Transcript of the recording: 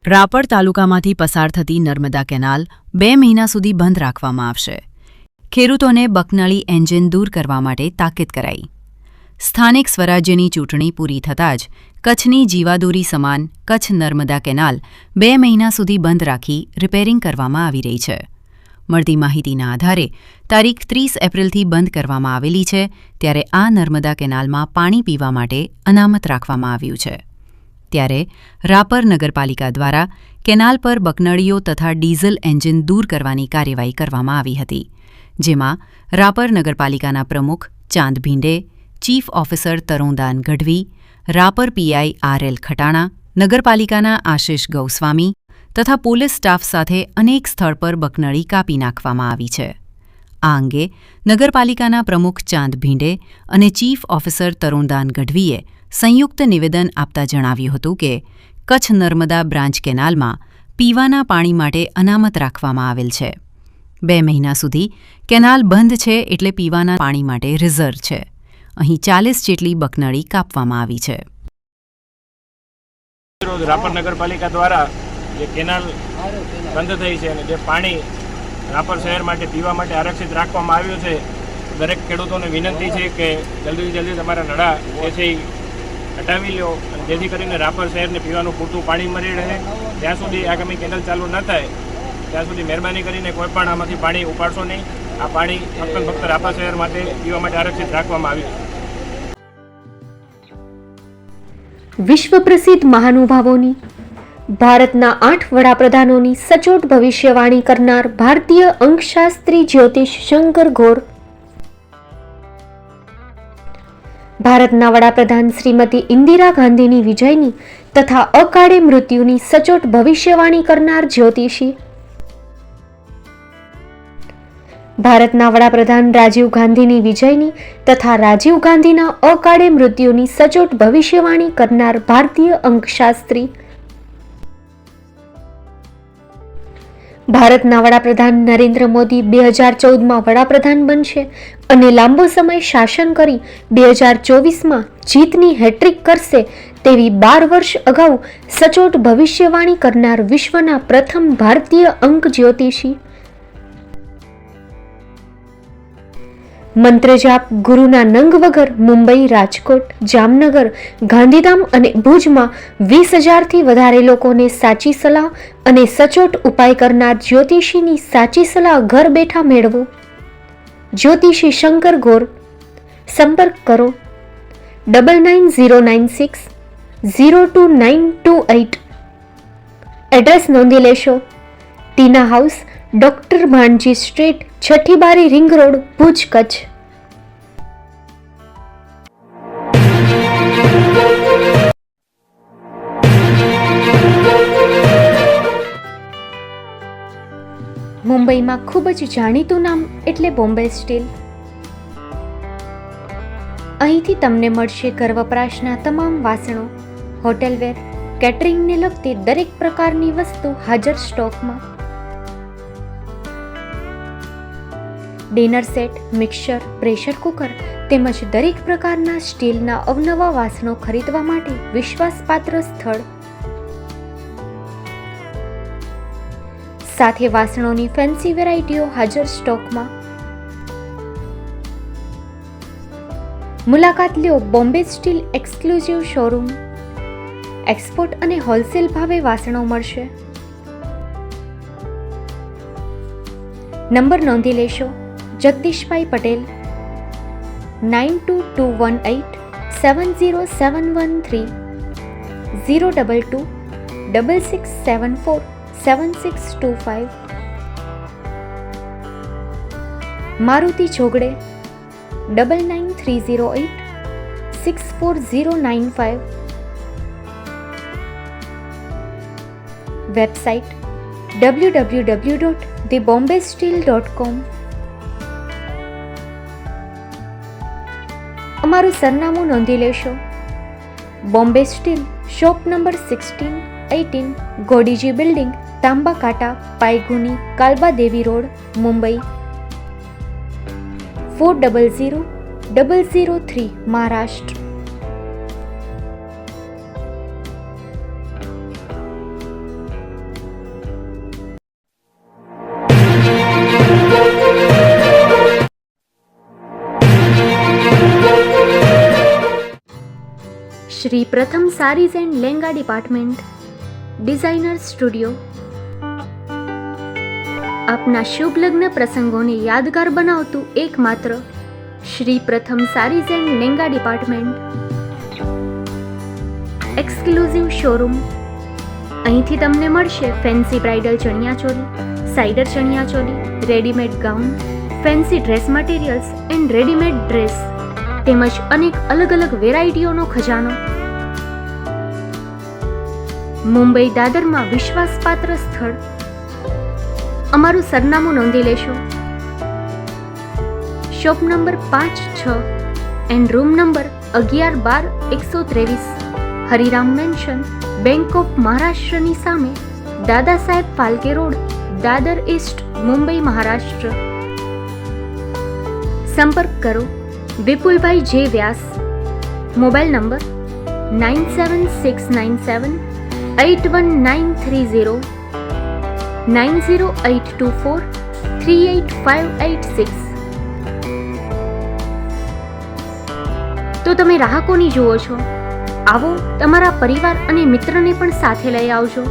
રાપર તાલુકામાંથી પસાર થતી નર્મદા કેનાલ 2 મહિના સુધી બંધ રાખવામાં આવશે. ખેડૂતોને બકનળી એન્જિન દૂર કરવા માટે તાકીદ કરાઈ. સ્થાનિક સ્વરાજ્યની ચૂંટણી પૂરી થતાં જ કચ્છની જીવાદોરી સમાન કચ્છ નર્મદા કેનાલ 2 મહિના સુધી બંધ રાખી રિપેરિંગ કરવામાં આવી રહી છે. મળતી માહિતીના આધારે તારીખ 30 એપ્રિલથી બંધ કરવામાં આવેલી છે, ત્યારે આ નર્મદા કેનાલમાં પાણી પીવા માટે અનામત રાખવામાં આવ્યું છે. ત્યારે રાપર નગરપાલિકા દ્વારા કેનાલ પર બકનળીઓ તથા ડીઝલ એન્જિન દૂર કરવાની કાર્યવાહી કરવામાં આવી હતી, જેમાં રાપર નગરપાલિકાના પ્રમુખ Chand Bhinde, chief officer Tarundan Gadhvi, Rapar PI R L. Khatana, નગરપાલિકાના આશિષ ગૌસ્વામી તથા પોલીસ સ્ટાફ સાથે અનેક સ્થળ પર બકનળી કાપી નાખવામાં આવી છે. આ અંગે નગરપાલિકાના પ્રમુખ ચાંદ ભીંડે અને ચીફ ઓફિસર તરુણદાન ગઢવીએ સંયુક્ત નિવેદન આપતા જણાવ્યું હતું કે કચ્છ નર્મદા બ્રાન્ચ કેનાલમાં પીવાના પાણી માટે અનામત રાખવામાં આવેલ છે. 2 મહિના સુધી કેનાલ બંધ છે, એટલે પીવાના પાણી માટે રિઝર્વ છે. અહીં 40 જેટલી બકનળી કાપવામાં આવી છે. રાપર નગરપાલિકા દ્વારા જે કેનાલ બંધ થઈ છે અને જે પાણી રાપર શહેર માટે પીવા માટે આરક્ષિત રાખવામાં આવ્યું છે, દરેક ખેડૂતોને વિનંતી છે કે જલ્દી તમારા નળા જે છે હટાવી લો, જેથી કરીને રાપર શહેરને પીવાનું પૂરતું પાણી મળી રહે. જ્યાં સુધી આગામી કેનાલ ચાલુ ન થાય ત્યાં સુધી મહેરબાની કરીને કોઈ પણ આમાંથી પાણી ઉપાડશો નહીં. આ પાણી ફક્ત રાપર શહેર માટે પીવા માટે આરક્ષિત રાખવામાં આવ્યું છે. વિશ્વ પ્રસિદ્ધ મહાનુભાવોની, ભારતના 8 વડાપ્રધાનોની સચોટ ભવિષ્યવાણી કરનાર ભારતીય અંકશાસ્ત્રી જ્યોતિષ શંકર ઘોર, ભારતના વડાપ્રધાન શ્રીમતી ઇન્દિરા ગાંધીની વિજયની તથા અકાળે મૃત્યુની સચોટ ભવિષ્યવાણી કરનાર જ્યોતિષી, ભારતના વડાપ્રધાન રાજીવ ગાંધીની વિજયની તથા રાજીવ ગાંધીના અકાળે મૃત્યુની સચોટ ભવિષ્યવાણી કરનાર ભારતીય અંકશાસ્ત્રી, ભારતના વડાપ્રધાન નરેન્દ્ર મોદી 2014માં વડાપ્રધાન બનશે અને લાંબો સમય શાસન કરી 2024માં જીતની હેટ્રિક કરશે તેવી 12 વર્ષ અગાઉ સચોટ ભવિષ્યવાણી કરનાર વિશ્વના પ્રથમ ભારતીય અંક જ્યોતિષી, મંત્રજાપ ગુરુના નંગ વગર મુંબઈ, રાજકોટ, જામનગર, ગાંધીધામ અને ભુજમાં 20,000થી વધારે લોકોને સાચી સલાહ અને સચોટ ઉપાય કરનાર જ્યોતિષીની સાચી સલાહ ઘર બેઠા મેળવો. જ્યોતિષી શંકર ઘોર. સંપર્ક કરો 9909602928. એડ્રેસ નોંધી લેશો: ટીના હાઉસ, ડોક્ટર ભાણજી સ્ટ્રીટ, છઠ્ઠી બારી, રિંગ રોડ, ભુજ, કચ્છ. મુંબઈમાં ખૂબ જ જાણીતું નામ એટલે બોમ્બે સ્ટીલ. અહીંથી તમને મળશે ઘર વપરાશના તમામ વાસણો, હોટેલવેર, કેટરિંગને લગતી દરેક પ્રકારની વસ્તુ હાજર સ્ટોકમાં. Dinner set, mixer, pressure cooker તેમજ દરેક પ્રકારના સ્ટીલના અવનવા વાસણો ખરીદવા માટે વિશ્વાસપાત્ર સ્થળ. સાથે વાસણોની ફેન્સી વેરાયટીઓ હાજર સ્ટોકમાં. મુલાકાત લ્યો Bombay steel exclusive showroom. Export અને હોલસેલ ભાવે વાસણો મળશે. નંબર નોંધી લેશો: જગદીશભાઈ પટેલ, 9221870713, 022 6674 7625. મારુતિ જોગડે, 9930864095. Website www.thebombasteel.com. અમારું સરનામું નોંધી લેશો: Bombay steel, shop number 16-18, Godiji building, Tamba Kanta, Pydhonie, Kalbadevi road, Mumbai 400003, Maharashtra. Shri Pratham sarees and langa department, designer studio. આપના શુભ લગ્ન પ્રસંગોને યાદગાર બનાવતું એકમાત્ર Shri Pratham sarees and langa department. Exclusive showroom. અહીંથી તમને મળશે fancy bridal chaniya choli, cider chaniya choli, readymade gown, fancy dress materials and readymade dress તેમજ અનેક અલગ અલગ વેરાયટીઓનો ખજાનો. મુંબઈ દાદરમાં વિશ્વાસપાત્ર સ્થળ. અમારું સરનામું નોંધી લેશો. Shop number 5-6 and room number 11-12-123, Hariram mansion, bank of મહારાષ્ટ્રની સામે, દાદા સાહેબ ફાલ્કે રોડ, દાદર ઈસ્ટ, મુંબઈ, મહારાષ્ટ્ર. સંપર્ક કરો વિપુલભાઈ જે વ્યાસ. Mobile number 9769781930, 9082438586. તો તમે રાહ કોની જુઓ છો? આવો, તમારા પરિવાર અને મિત્રને પણ સાથે લઈ આવજો.